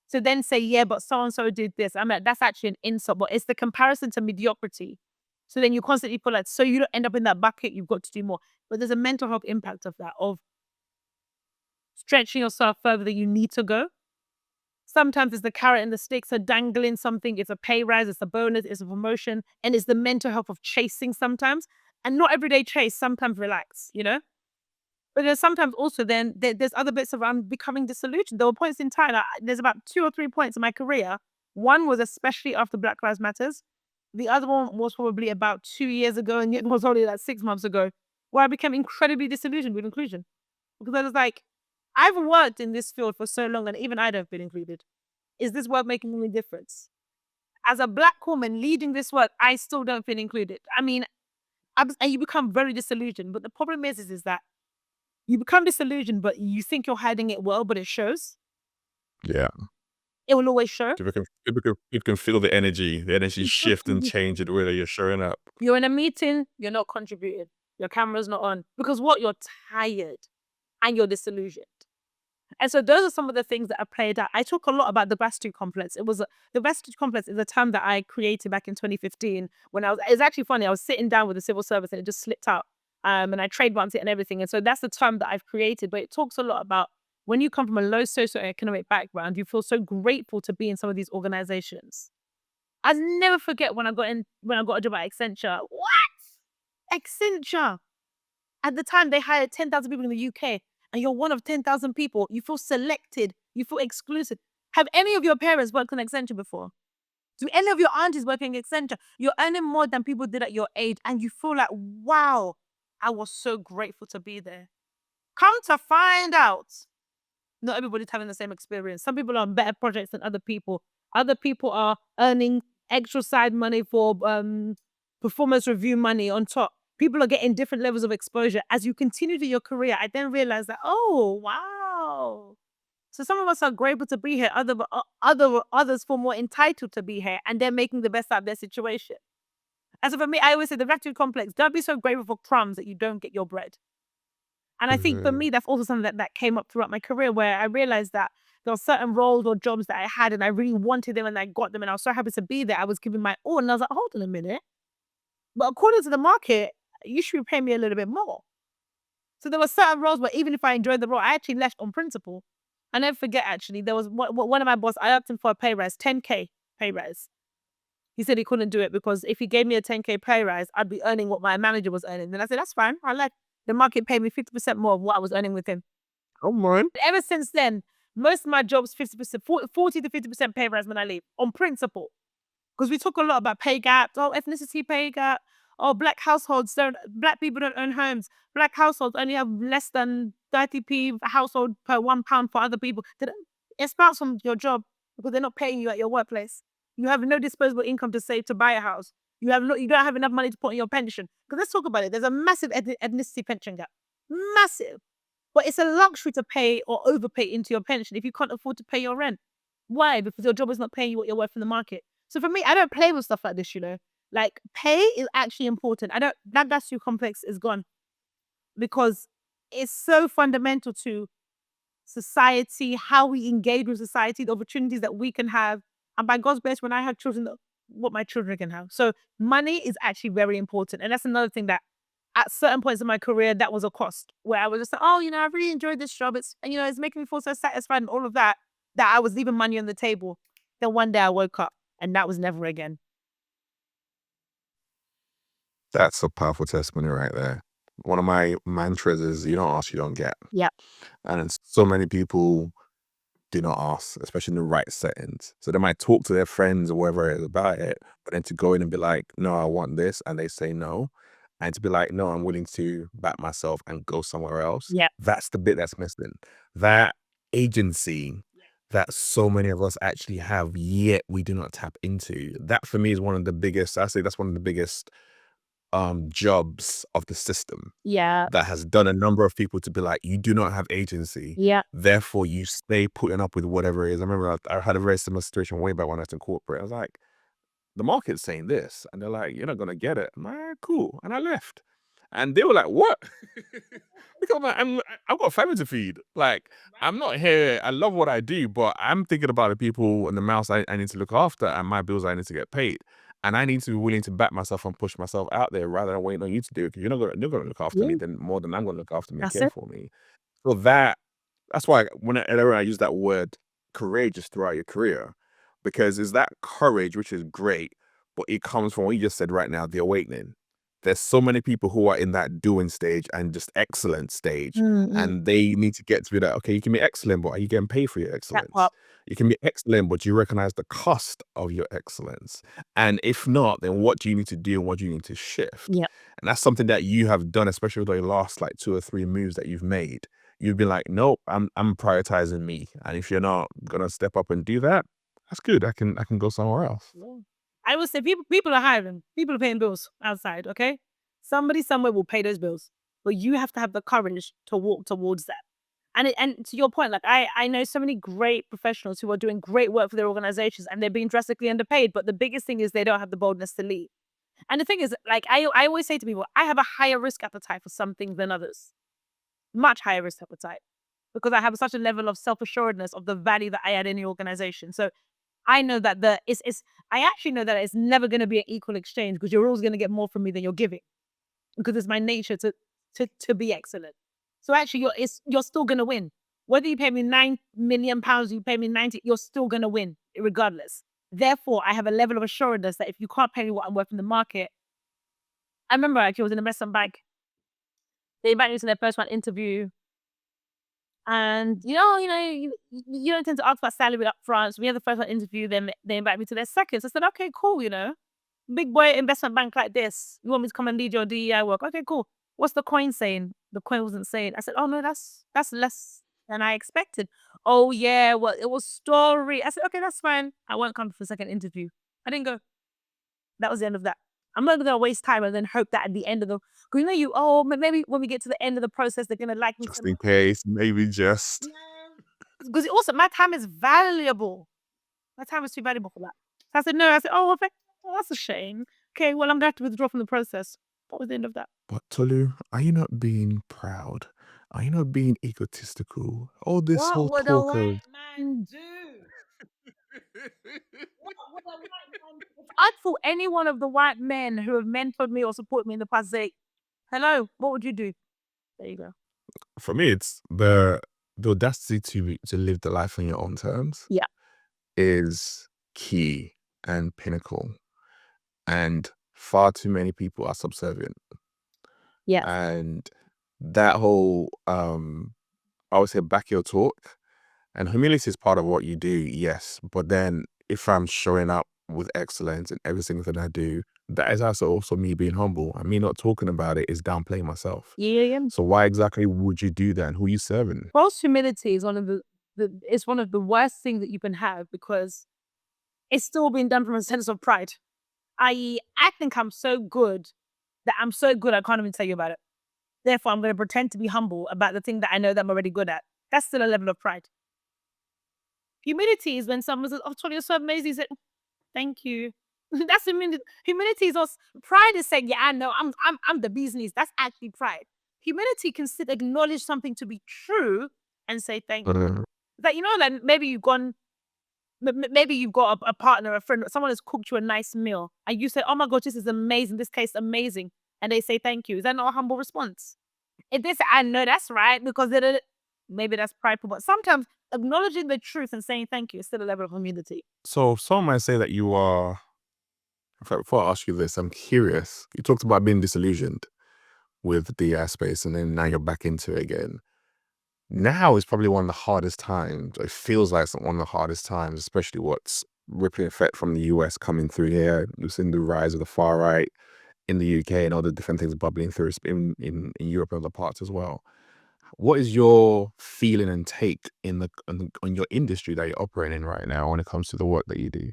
So then say, yeah, but so-and-so did this. I'm like, that's actually an insult. But it's the comparison to mediocrity. So then you constantly feel like, so you don't end up in that bucket, you've got to do more. But there's a mental health impact of that, of stretching yourself further than you need to go. Sometimes it's the carrot and the stick, so dangling something, it's a pay rise, it's a bonus, it's a promotion, and it's the mental health of chasing sometimes. And not everyday chase, sometimes relax, you know? But there's sometimes also then there's other bits of I'm becoming disillusioned. There were points in time, there's about 2 or 3 points in my career. One was especially after Black Lives Matters. The other one was probably about 2 years ago, and it was only like 6 months ago, where I became incredibly disillusioned with inclusion. Because I was like, I've worked in this field for so long, and even I don't feel included. Is this work making any difference? As a Black woman leading this work, I still don't feel included. I mean, and you become very disillusioned. But the problem is that you become disillusioned, but you think you're hiding it well, but it shows. Yeah. It will always show. You can feel the energy shift and change it whether you're showing up. You're in a meeting, you're not contributing. Your camera's not on. Because what? You're tired and you're disillusioned. And so those are some of the things that are played out. I talk a lot about the gratitude complex. The gratitude complex is a term that I created back in 2015 when it's actually funny. I was sitting down with the civil service and it just slipped out. And I trademarked it and everything. And so that's the term that I've created, but it talks a lot about when you come from a low socioeconomic background, you feel so grateful to be in some of these organizations. I'll never forget when I got a job at Accenture. What? Accenture. At the time, they hired 10,000 people in the UK, and you're one of 10,000 people. You feel selected. You feel exclusive. Have any of your parents worked on Accenture before? Do any of your aunties work in Accenture? You're earning more than people did at your age, and you feel like, wow, I was so grateful to be there. Come to find out, not everybody's having the same experience. Some people are on better projects than other people. Other people are earning extra side money for performance review money on top. People are getting different levels of exposure. As you continue to your career, I then realized that, oh, wow. So some of us are grateful to be here. Others feel more entitled to be here, and they're making the best out of their situation. And so for me, I always say the gratitude complex, don't be so grateful for crumbs that you don't get your bread. And I think for Mhm. me, that's also something that came up throughout my career, where I realized that there were certain roles or jobs that I had and I really wanted them and I got them and I was so happy to be there. I was giving my all and I was like, hold on a minute. But according to the market, you should be paying me a little bit more. So there were certain roles where even if I enjoyed the role, I actually left on principle. I never forget actually, there was one of my boss, I asked him for a pay rise, 10K pay rise. He said he couldn't do it because if he gave me a 10K pay rise, I'd be earning what my manager was earning. Then I said, that's fine. I like the market paid me 50% more of what I was earning with him. Oh man. Ever since then, most of my jobs, 50%, 40 to 50% pay rise when I leave on principle. Because we talk a lot about pay gaps, ethnicity pay gap, black people don't own homes. Black households only have less than 30p household per £1 for other people. It starts from your job because they're not paying you at your workplace. You have no disposable income to save to buy a house. You don't have enough money to put in your pension. Because let's talk about it. There's a massive ethnicity pension gap. Massive. But it's a luxury to pay or overpay into your pension if you can't afford to pay your rent. Why? Because your job is not paying you what you're worth in the market. So for me, I don't play with stuff like this, Like pay is actually important. That's too complex is gone. Because it's so fundamental to society, how we engage with society, the opportunities that we can have. And by God's grace, when I have children, what my children can have. So money is actually very important. And that's another thing that at certain points in my career, that was a cost where I was just like, I really enjoyed this job. It's making me feel so satisfied and all of that, that I was leaving money on the table. Then one day I woke up and that was never again. That's a powerful testimony right there. One of my mantras is you don't ask, you don't get. Yeah. And so many people do not ask, especially in the right settings. So they might talk to their friends or whatever it is about it, but then to go in and be like, no, I want this, and they say no. And to be like, no, I'm willing to back myself and go somewhere else. Yeah. That's the bit that's missing. That agency that so many of us actually have, yet we do not tap into. That for me is one of the biggest, I say that's one of the biggest jobs of the system. Yeah. That has done a number of people to be like, you do not have agency. Yeah. Therefore, you stay putting up with whatever it is. I remember I had a very similar situation way back when I was in corporate. I was like, the market's saying this. And they're like, you're not going to get it. I'm like, cool. And I left. And they were like, what? Because I've got a family to feed. Like, I'm not here. I love what I do, but I'm thinking about the people and the mouse I need to look after and my bills I need to get paid. And I need to be willing to back myself and push myself out there rather than waiting on you to do it. Because you're gonna look after me then more than I'm gonna look after me and That's care it. for me. So that's why whenever I use that word courageous throughout your career, because it's that courage, which is great, but it comes from what you just said right now, the awakening. There's so many people who are in that doing stage and just excellent stage, and they need to get to be like, okay, you can be excellent, but are you getting paid for your excellence? You can be excellent, but do you recognize the cost of your excellence? And if not, then what do you need to do and what do you need to shift? Yeah. And that's something that you have done, especially with your last like 2 or 3 moves that you've made. You've been like, nope, I'm prioritizing me. And if you're not gonna step up and do that, that's good. I can go somewhere else. I would say people are hiring. People are paying bills outside, okay? Somebody somewhere will pay those bills. But you have to have the courage to walk towards that. And to your point, like I know so many great professionals who are doing great work for their organizations and they're being drastically underpaid. But the biggest thing is they don't have the boldness to leave. And the thing is, like I always say to people, I have a higher risk appetite for some things than others. Much higher risk appetite. Because I have such a level of self-assuredness of the value that I add in the organization. So I know that I actually know that it's never going to be an equal exchange because you're always going to get more from me than you're giving because it's my nature to be excellent. So actually you're still going to win. Whether you pay me £9 million, you pay me 90, you're still going to win regardless. Therefore, I have a level of assuredness that if you can't pay me what I'm worth in the market, I remember actually I was in an investment bank. They invited me to their first round interview. And you don't tend to ask about salary up front. So we had the first one interview, then they invited me to their second. So I said, okay, cool, big boy investment bank like this. You want me to come and lead your DEI work? Okay, cool. What's the coin saying? The coin wasn't saying. I said, oh no, that's less than I expected. Oh yeah, well, it was story. I said, okay, that's fine. I won't come for the second interview. I didn't go. That was the end of that. I'm not gonna waste time and then hope that at the end of because maybe when we get to the end of the process, they're gonna like me. Just in case, maybe just. Because also my time is valuable. My time is too valuable for that. So I said no. I said, oh, that's a shame. Okay, well I'm gonna have to withdraw from the process. What was the end of that? But Tolu, are you not being proud are you not being egotistical? All this What whole would a talk of white man do? What would a white man do? If I'd for any one of the white men who have mentored me or supported me in the past say, hello, what would you do? There you go. for me, it's the audacity to live the life on your own terms Yeah. is key and pinnacle. And far too many people are subservient. Yes. And that whole I would say back your talk. And humility is part of what you do, yes. But then if I'm showing up with excellence in every single thing I do, that is also me being humble. And me not talking about it is downplaying myself. Yeah. So why exactly would you do that? And who are you serving? False humility is one of it's one of the worst things that you can have because it's still being done from a sense of pride. I.e., I think I'm so good that I'm so good I can't even tell you about it. Therefore, I'm going to pretend to be humble about the thing that I know that I'm already good at. That's still a level of pride. Humility is when someone says, "Oh, Tolu, you're so amazing." You say, "Thank you." That's humility. Humility is us. Pride is saying, "Yeah, I know. I'm the business." That's actually pride. Humility can still acknowledge something to be true and say thank you. Uh, That like maybe you've gone, maybe you've got a partner, a friend, someone has cooked you a nice meal, and you say, "Oh my gosh, this is amazing. This tastes amazing," and they say thank you. Is that not a humble response? If they say, "I know that's right," because maybe that's prideful, but sometimes acknowledging the truth and saying thank you is still a level of humility. so some might say that you are, in fact, before I ask you this, I'm curious. You talked about being disillusioned with the airspace and then now you're back into it again. Now is probably one of the hardest times. It feels like it's one of the hardest times, especially what's rippling effect from the US coming through here. We've seen the rise of the far right in the UK and all the different things bubbling through in Europe and other parts as well. What is your feeling and take on your industry that you're operating in right now when it comes to the work that you do?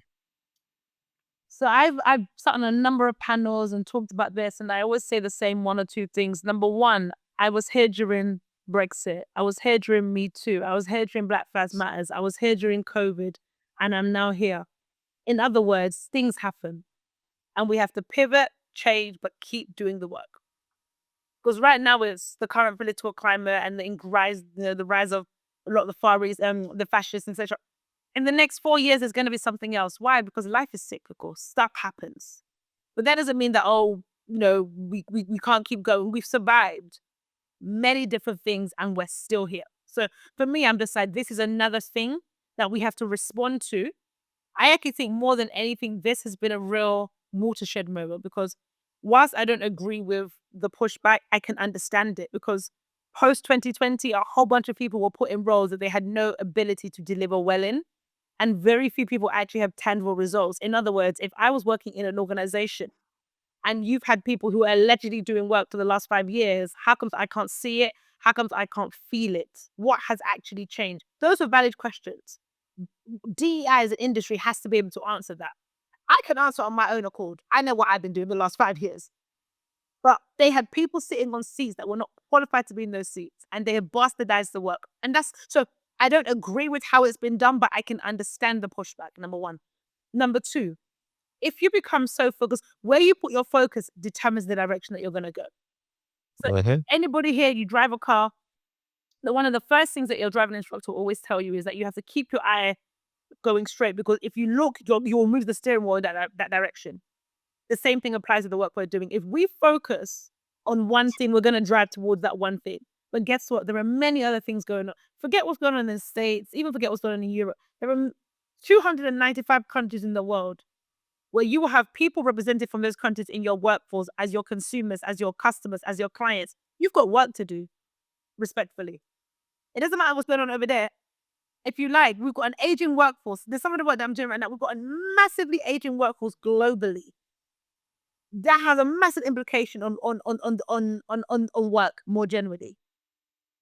So I've sat on a number of panels and talked about this, and I always say the same one or two things. Number one, I was here during Brexit. I was here during Me Too. I was here during Black Lives Matters. I was here during COVID, and I'm now here. In other words, things happen, and we have to pivot, change, but keep doing the work. Because right now it's the current political climate and the rise of a lot of the far east, the fascists, etc. In the next 4 years, there's going to be something else. Why? Because life is cyclical. Stuff happens. But that doesn't mean that, we can't keep going. We've survived many different things and we're still here. So for me, I'm just like, this is another thing that we have to respond to. I actually think more than anything, this has been a real watershed moment because whilst I don't agree with the pushback, I can understand it because post 2020, a whole bunch of people were put in roles that they had no ability to deliver well in. And very few people actually have tangible results. In other words, if I was working in an organization and you've had people who are allegedly doing work for the last 5 years, how comes I can't see it? How comes I can't feel it? What has actually changed? Those are valid questions. DEI as an industry has to be able to answer that. I can answer on my own accord. I know what I've been doing the last 5 years. But they had people sitting on seats that were not qualified to be in those seats, and they have bastardized the work. And that's so I don't agree with how it's been done, but I can understand the pushback. Number one. Number two, if you become so focused, where you put your focus determines the direction that you're going to go. So, Mhm. anybody here, you drive a car, one of the first things that your driving instructor will always tell you is that you have to keep your eye going straight because if you look, you will move the steering wheel in that direction. The same thing applies to the work we're doing. If we focus on one thing, we're going to drive towards that one thing. But guess what? There are many other things going on. Forget what's going on in the States, even forget what's going on in Europe. There are 295 countries in the world where you will have people represented from those countries in your workforce as your consumers, as your customers, as your clients. You've got work to do, respectfully. It doesn't matter what's going on over there. If you like, we've got an aging workforce. There's some of the work that I'm doing right now. We've got a massively aging workforce globally. That has a massive implication on work more generally.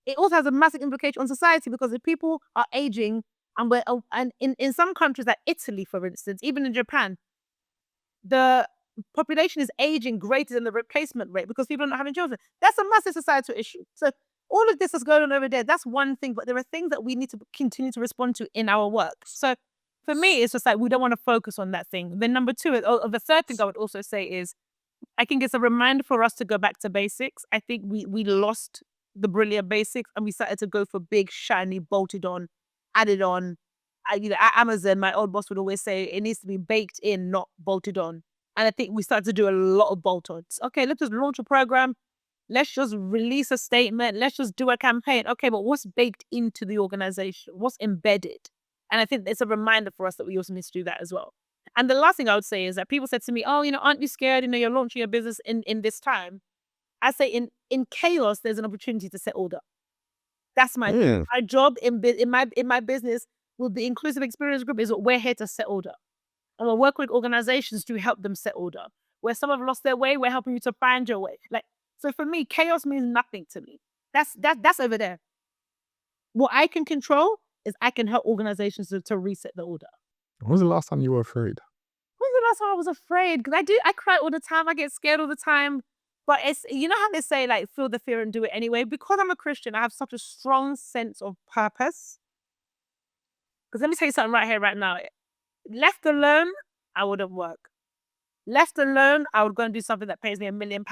It also has a massive implication on society because if people are aging and in some countries like Italy, for instance, even in Japan, the population is aging greater than the replacement rate because people are not having children. That's a massive societal issue. So all of this is going on over there. That's one thing, but there are things that we need to continue to respond to in our work. So for me, it's just like we don't want to focus on that thing. Then number two, the third thing I would also say is I think it's a reminder for us to go back to basics. I think we lost the brilliant basics and we started to go for big, shiny, bolted on, added on. At Amazon, my old boss would always say it needs to be baked in, not bolted on. And I think we started to do a lot of bolt-ons. Okay, let's just launch a program. Let's just release a statement. Let's just do a campaign. Okay, but what's baked into the organization? What's embedded? And I think it's a reminder for us that we also need to do that as well. And the last thing I would say is that people said to me, oh, aren't you scared? You're launching your business in this time. I say in chaos, there's an opportunity to set order. That's my job in my business with the Inclusive Experience Group is we're here to set order. And we'll work with organizations to help them set order. Where some have lost their way, we're helping you to find your way. So for me, chaos means nothing to me. That's over there. What I can control is I can help organizations to reset the order. When was the last time you were afraid? When was the last time I was afraid? Because I cry all the time. I get scared all the time. But it's, how they say, feel the fear and do it anyway. Because I'm a Christian, I have such a strong sense of purpose. Because let me tell you something right here, right now. Left alone, I wouldn't work. Left alone, I would go and do something that pays me £1 million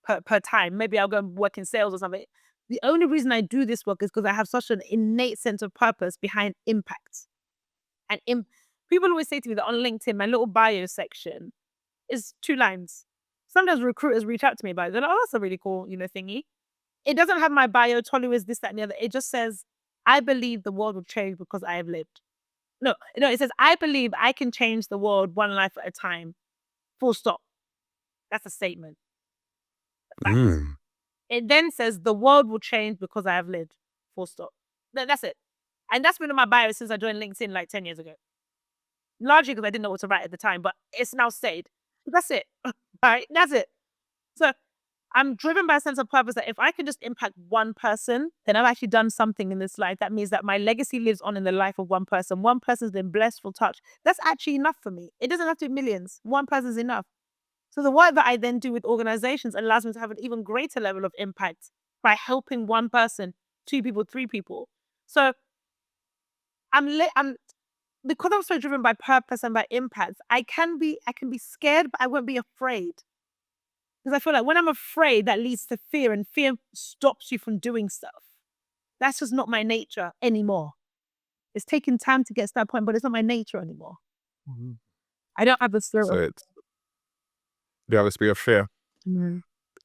per time. Maybe I'll go and work in sales or something. The only reason I do this work is because I have such an innate sense of purpose behind impact. And people always say to me that on LinkedIn, my little bio section is 2 lines. Sometimes recruiters reach out to me about it. They're like, oh, that's a really cool, thingy. It doesn't have my bio, Tolu is this, that, and the other. It just says, I believe the world will change because I have lived. No, it says, I believe I can change the world one life at a time. Full stop. That's a statement. It then says, the world will change because I have lived. Full stop. That's it. And that's been in my bio since I joined LinkedIn 10 years ago. Largely because I didn't know what to write at the time, but it's now stayed. That's it. Right? That's it. So I'm driven by a sense of purpose that if I can just impact one person, then I've actually done something in this life. That means that my legacy lives on in the life of one person. One person's been blessed, for touch. That's actually enough for me. It doesn't have to be millions. One person's enough. So the work that I then do with organizations allows me to have an even greater level of impact by helping one person, 2 people, 3 people. So because I'm so driven by purpose and by impact, I can be scared, but I won't be afraid. Because I feel like when I'm afraid, that leads to fear, and fear stops you from doing stuff. That's just not my nature anymore. It's taken time to get to that point, but it's not my nature anymore. Mm-hmm. I don't have the spirit. So you have a spirit of fear. Mm-hmm.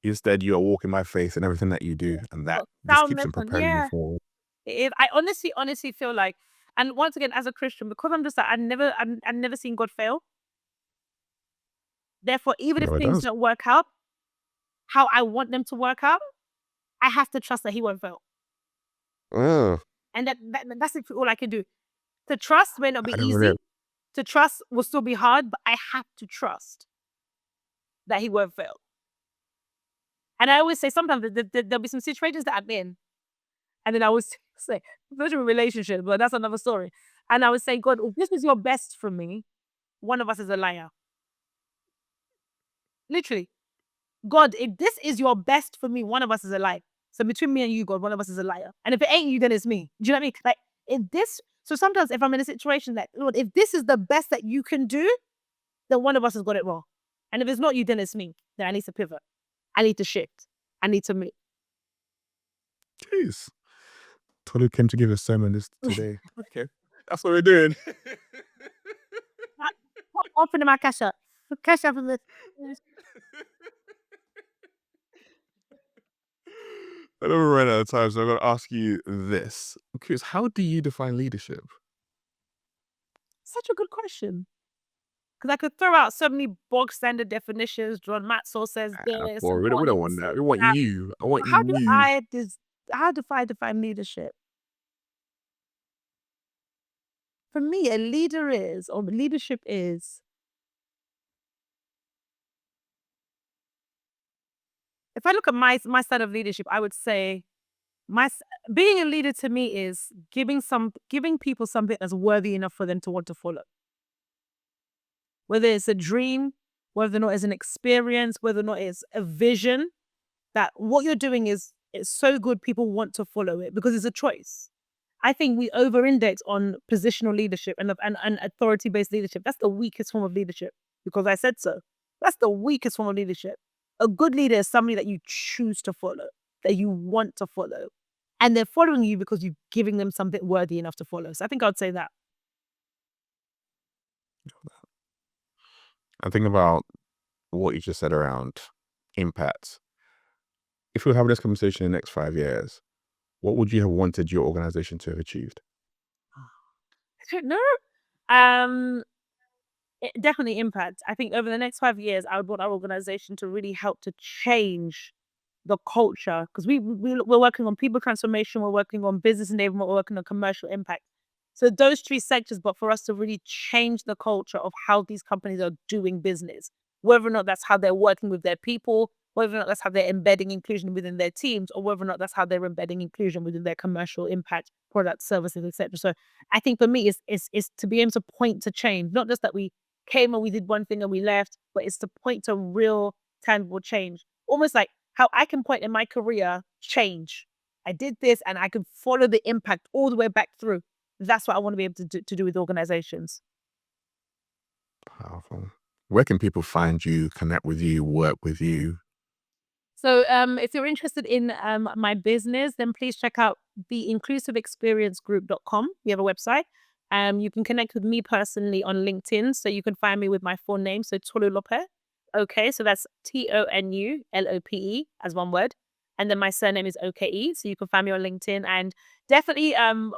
Instead, you are walking by faith in everything that you do, and that just keeps on preparing you forward. I honestly feel like, and once again, as a Christian, because I'm just like, I've never seen God fail. Therefore, even if things don't work out how I want them to work out, I have to trust that He won't fail. And that's all I can do. To trust may not be easy. To trust will still be hard, but I have to trust that He won't fail. And I always say sometimes there'll be some situations that I'm in, and then I always say, especially with relationships, but that's another story. And I would say, God, if this is your best for me, one of us is a liar. Literally. God, if this is your best for me, one of us is a liar. So between me and you, God, one of us is a liar. And if it ain't you, then it's me. Do you know what I mean? So sometimes if I'm in a situation that, Lord, if this is the best that you can do, then one of us has got it wrong. And if it's not you, then it's me. Then I need to pivot. I need to shift. I need to move. Jeez. Tolu came to give a sermon today. Okay. That's what we're doing. Open my cash up. Cash up in this. I don't run out of time, so I'm going to ask you this. I'm curious, how do you define leadership? Such a good question. Because I could throw out so many bog standard definitions. John Maxwell says this. We don't want that. We want you. I want how you. How do I define leadership? For me, leadership is, if I look at my style of leadership, I would say being a leader to me is giving people something that's worthy enough for them to want to follow. Whether it's a dream, whether or not it's an experience, whether or not it's a vision, that what you're doing it's so good people want to follow it because it's a choice. I think we over-index on positional leadership and authority-based leadership. That's the weakest form of leadership because I said so. That's the weakest form of leadership. A good leader is somebody that you choose to follow. that you want to follow. And they're following you because you're giving them something worthy enough to follow. So I think I'd say that. I think about what you just said around impact. If we were having this conversation in the next 5 years, what would you have wanted your organization to have achieved? I don't know. Um, definitely impact. I think over the next 5 years, I would want our organization to really help to change the culture because we're working on people transformation, we're working on business enablement, we're working on commercial impact. So those three sectors, but for us to really change the culture of how these companies are doing business, whether or not that's how they're working with their people, whether or not that's how they're embedding inclusion within their teams, or whether or not that's how they're embedding inclusion within their commercial impact products, services, etc. So I think for me, it's to be able to point to change, not just that we came and we did one thing and we left, but it's to point to real tangible change. Almost like how I can point in my career change. I did this and I can follow the impact all the way back through. That's what I want to be able to do with organizations. Powerful. Where can people find you, connect with you, work with you? So if you're interested in my business, then please check out theinclusiveexperiencegroup.com. We have a website. You can connect with me personally on LinkedIn. So you can find me with my full name. So Tolulope. Okay. So that's Tonulope as one word. And then my surname is Oke. So you can find me on LinkedIn and definitely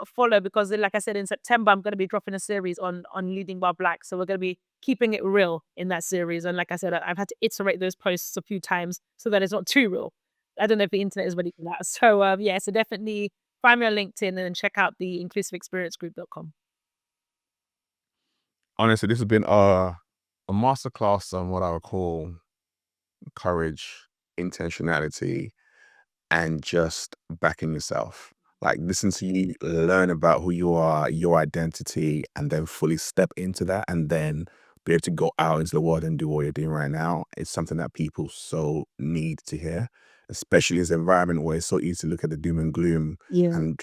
follow because like I said, in September, I'm going to be dropping a series on leading while black. So we're going to be keeping it real in that series. And like I said, I've had to iterate those posts a few times so that it's not too real. I don't know if the internet is ready for that. So yeah, so definitely find me on LinkedIn and then check out the inclusiveexperiencegroup.com. Honestly, this has been a masterclass on what I would call courage, intentionality, and just backing yourself. Like listen to you learn about who you are, your identity, and then fully step into that and then be able to go out into the world and do what you're doing right now. It's something that people so need to hear, especially in this environment where it's so easy to look at the doom and gloom Yeah. and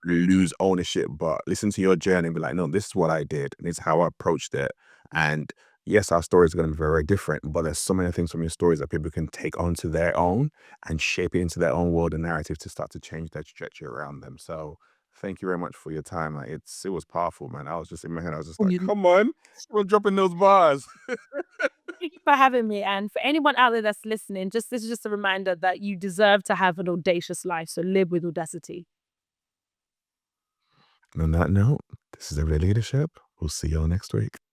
lose ownership. But listen to your journey and be like, no, this is what I did and it's how I approached it. And yes, our stories are going to be very, very different, but there's so many things from your stories that people can take onto their own and shape it into their own world and narrative to start to change their trajectory around them. So thank you very much for your time. Like it was powerful, man. I was just in my head, I was just like, You- come on, we're dropping those bars. Thank you for having me. And for anyone out there that's listening, just this is just a reminder that you deserve to have an audacious life. So live with audacity. And on that note, this is Everyday Leadership. We'll see y'all next week.